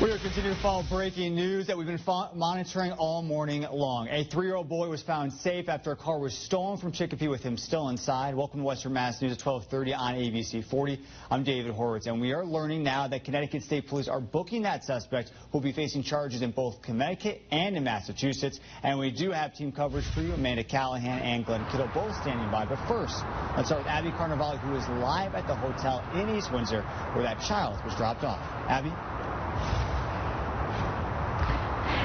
We are continuing to follow breaking news that we've been monitoring all morning long. A 3-year-old boy was found safe after a car was stolen from Chicopee with him still inside. Welcome to Western Mass News at 12:30 on ABC 40. I'm David Horowitz, and we are learning now that Connecticut State Police are booking that suspect who will be facing charges in both Connecticut and in Massachusetts. And we do have team coverage for you. Amanda Callahan and Glenn Kittle both standing by. But first, let's start with Abby Carnevale, who is live at the hotel in East Windsor where that child was dropped off. Abby?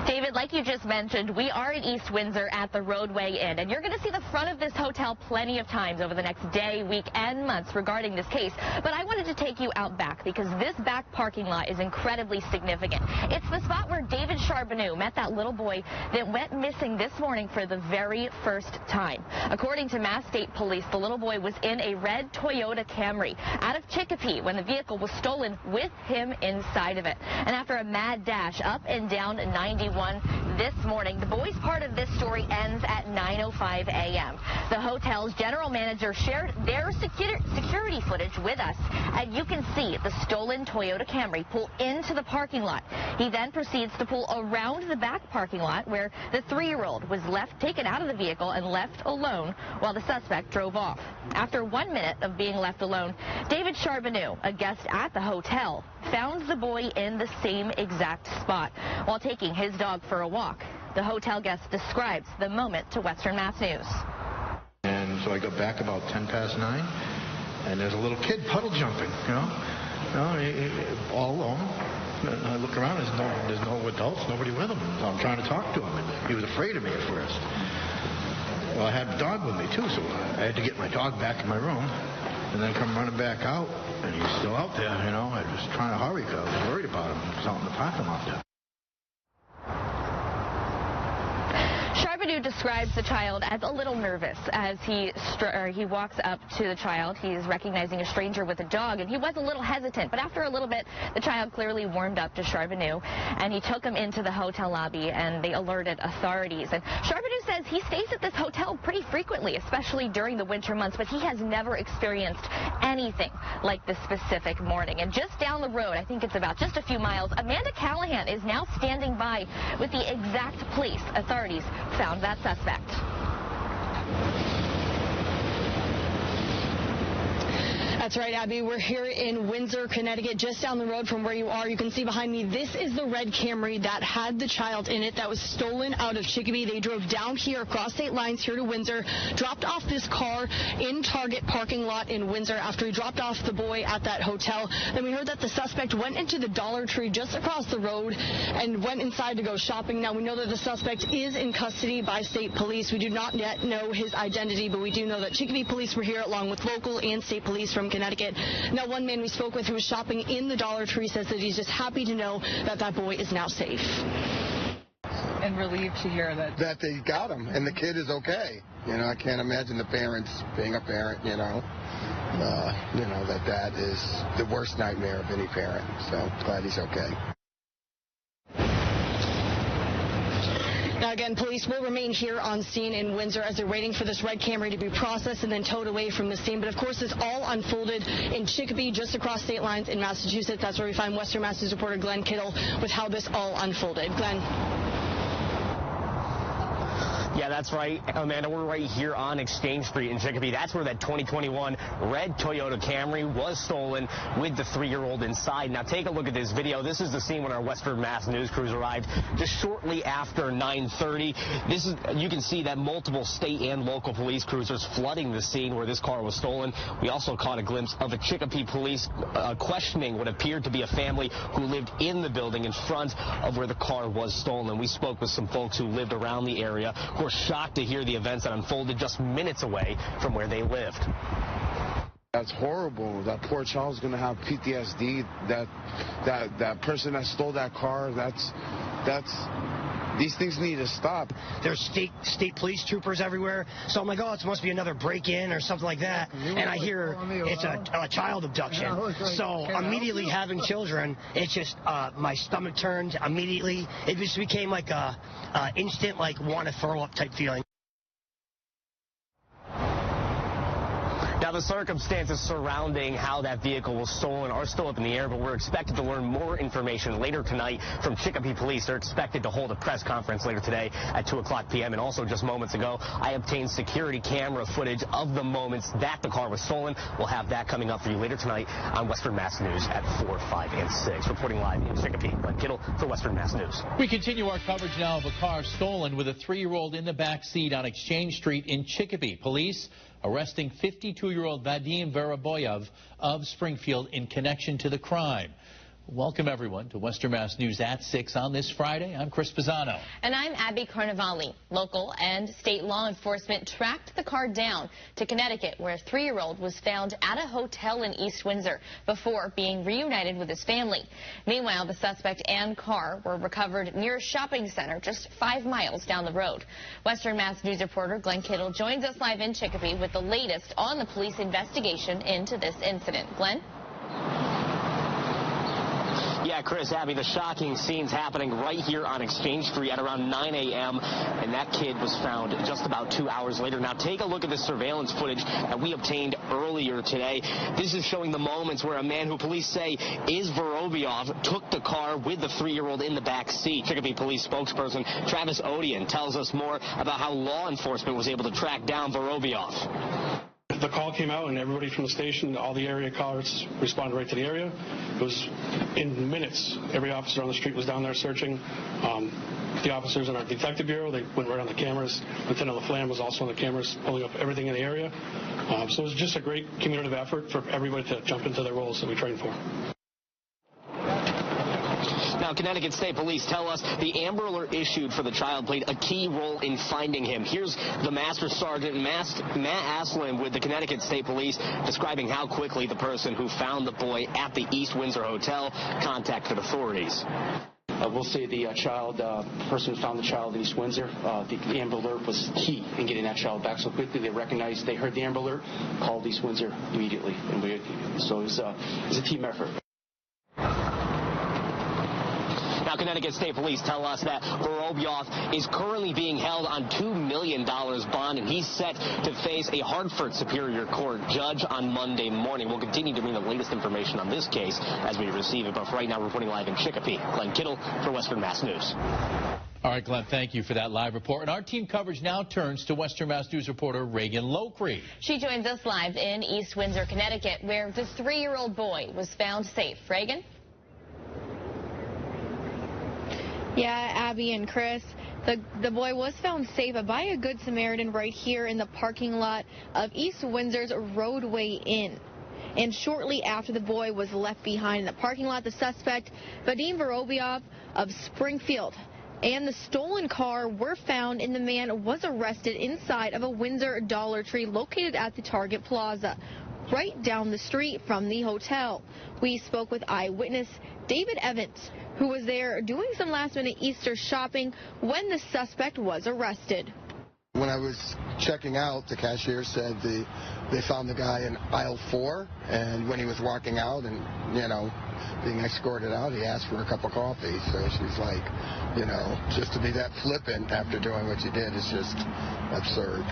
David, like you just mentioned, we are in East Windsor at the Roadway Inn, and you're going to see the front of this hotel plenty of times over the next day, week, and months regarding this case. But I wanted to take you out back because this back parking lot is incredibly significant. It's the spot where David Charbonneau met that little boy that went missing this morning for the very first time. According to Mass State Police, the little boy was in a red Toyota Camry out of Chicopee when the vehicle was stolen with him inside of it. And after a mad dash up and down 91 this morning, the boy's part of this story ends at 9:05 a.m. The hotel's general manager shared their security footage with us, and you can see the stolen Toyota Camry pull into the parking lot. He then proceeds to pull around the back parking lot where the 3-year-old was taken out of the vehicle and left alone while the suspect drove off. After 1 minute of being left alone, David Charbonneau, a guest at the hotel, found the boy in the same exact spot while taking his dog for a walk. The hotel guest describes the moment to Western Mass News. And so I got back about 9:10, and there's a little kid puddle jumping, all alone. And I look around, there's no adults, nobody with him. So I'm trying to talk to him, and he was afraid of me at first. Well, I had the dog with me, too, so I had to get my dog back in my room and then come running back out, and he's still out there, I was trying to hurry because I was worried about him. He's out in the parking lot there. Charbonneau describes the child as a little nervous as he walks up to the child. He's recognizing a stranger with a dog, and he was a little hesitant. But after a little bit, the child clearly warmed up to Charbonneau, and he took him into the hotel lobby, and they alerted authorities. And Charbonneau says he stays at this hotel pretty frequently, especially during the winter months, but he has never experienced anything like this specific morning. And just down the road, I think it's about just a few miles, Amanda Callahan is now standing by with the exact place authorities found that suspect. That's right, Abby. We're here in Windsor, Connecticut, just down the road from where you are. You can see behind me, this is the red Camry that had the child in it that was stolen out of Chicopee. They drove down here across state lines here to Windsor, dropped off this car in Target parking lot in Windsor after he dropped off the boy at that hotel. Then we heard that the suspect went into the Dollar Tree just across the road and went inside to go shopping. Now, we know that the suspect is in custody by state police. We do not yet know his identity, but we do know that Chicopee police were here along with local and state police from Connecticut. Now, one man we spoke with who was shopping in the Dollar Tree says that he's just happy to know that that boy is now safe. And relieved to hear that they got him and the kid is okay. I can't imagine the parents being a parent, that is the worst nightmare of any parent. So glad he's okay. Now, again, police will remain here on scene in Windsor as they're waiting for this red Camry to be processed and then towed away from the scene. But, of course, this all unfolded in Chicopee, just across state lines in Massachusetts. That's where we find Western Mass News reporter Glenn Kittle with how this all unfolded. Glenn. Yeah, that's right, Amanda. We're right here on Exchange Street in Chicopee. That's where that 2021 red Toyota Camry was stolen with the 3-year-old inside. Now, take a look at this video. This is the scene when our Western Mass News crews arrived just shortly after 9:30. You can see that multiple state and local police cruisers flooding the scene where this car was stolen. We also caught a glimpse of a Chicopee police questioning what appeared to be a family who lived in the building in front of where the car was stolen. We spoke with some folks who lived around the area who were shocked to hear the events that unfolded just minutes away from where they lived. That's horrible. That poor child's going to have PTSD. That person that stole that car, these things need to stop. There's state police troopers everywhere. So I'm like, oh, it must be another break-in or something like that. And I hear it's a child abduction. So immediately having children, it's just my stomach turned immediately. It just became like a instant, want to throw up type feeling. Now, the circumstances surrounding how that vehicle was stolen are still up in the air, but we're expected to learn more information later tonight from Chicopee Police. They're expected to hold a press conference later today at 2:00 p.m. And also just moments ago, I obtained security camera footage of the moments that the car was stolen. We'll have that coming up for you later tonight on Western Mass News at 4, 5, and 6. Reporting live in Chicopee, Glenn Kittle for Western Mass News. We continue our coverage now of a car stolen with a 3-year-old in the back seat on Exchange Street in Chicopee. Police arresting 52-year-old Vadim Voroboyev of Springfield in connection to the crime. Welcome, everyone, to Western Mass News at 6 on this Friday. I'm Chris Pisano. And I'm Abby Carnevale. Local and state law enforcement tracked the car down to Connecticut, where a 3-year-old was found at a hotel in East Windsor before being reunited with his family. Meanwhile, the suspect and car were recovered near a shopping center just 5 miles down the road. Western Mass News reporter Glenn Kittle joins us live in Chicopee with the latest on the police investigation into this incident. Glenn? Yeah, Chris, Abby, the shocking scenes happening right here on Exchange Street at around 9 a.m., and that kid was found just about 2 hours later. Now, take a look at the surveillance footage that we obtained earlier today. This is showing the moments where a man who police say is Vorobyov took the car with the 3-year-old in the back seat. Chicopee Police spokesperson Travis Odian tells us more about how law enforcement was able to track down Vorobyov. The call came out, and everybody from the station, all the area cars responded right to the area. It was in minutes. Every officer on the street was down there searching. The officers in our detective bureau, they went right on the cameras. Lieutenant LaFlamme was also on the cameras, pulling up everything in the area. So it was just a great community effort for everybody to jump into their roles that we trained for. Now, Connecticut State Police tell us the Amber Alert issued for the child played a key role in finding him. Here's the Master Sergeant, Matt Aslan, with the Connecticut State Police, describing how quickly the person who found the boy at the East Windsor Hotel contacted authorities. We'll say the person who found the child in East Windsor, the Amber Alert was key in getting that child back so quickly. They recognized, they heard the Amber Alert, called East Windsor immediately. And so it was a team effort. Now, Connecticut State Police tell us that Vorobyov is currently being held on $2 million bond, and he's set to face a Hartford Superior Court judge on Monday morning. We'll continue to bring the latest information on this case as we receive it, but for right now, reporting live in Chicopee, Glenn Kittle for Western Mass News. All right, Glenn, thank you for that live report. And our team coverage now turns to Western Mass News reporter Reagan Locree. She joins us live in East Windsor, Connecticut, where the 3-year-old boy was found safe. Reagan? Yeah, Abby and Chris, the boy was found safe by a Good Samaritan right here in the parking lot of East Windsor's Roadway Inn. And shortly after the boy was left behind in the parking lot, the suspect, Vadim Vorobyov of Springfield, and the stolen car were found, and the man was arrested inside of a Windsor Dollar Tree located at the Target Plaza, right down the street from the hotel. We spoke with eyewitness David Evans, who was there doing some last-minute Easter shopping when the suspect was arrested. When I was checking out, the cashier said they found the guy in aisle 4, and when he was walking out and, being escorted out, he asked for a cup of coffee. So she's like, just to be that flippant after doing what you did is just absurd.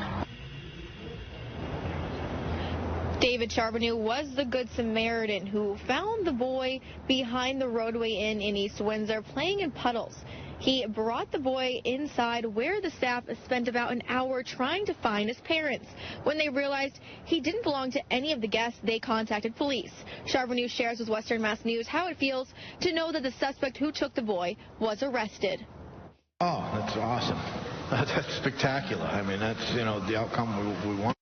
David Charbonneau was the Good Samaritan who found the boy behind the Roadway Inn in East Windsor playing in puddles. He brought the boy inside where the staff spent about an hour trying to find his parents. When they realized he didn't belong to any of the guests, they contacted police. Charbonneau shares with Western Mass News how it feels to know that the suspect who took the boy was arrested. Oh, that's awesome. That's spectacular. I mean, that's, the outcome we want.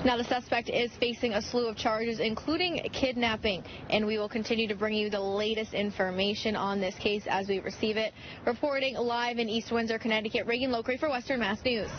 Now, the suspect is facing a slew of charges, including kidnapping, and we will continue to bring you the latest information on this case as we receive it. Reporting live in East Windsor, Connecticut, Reagan Locree for Western Mass News.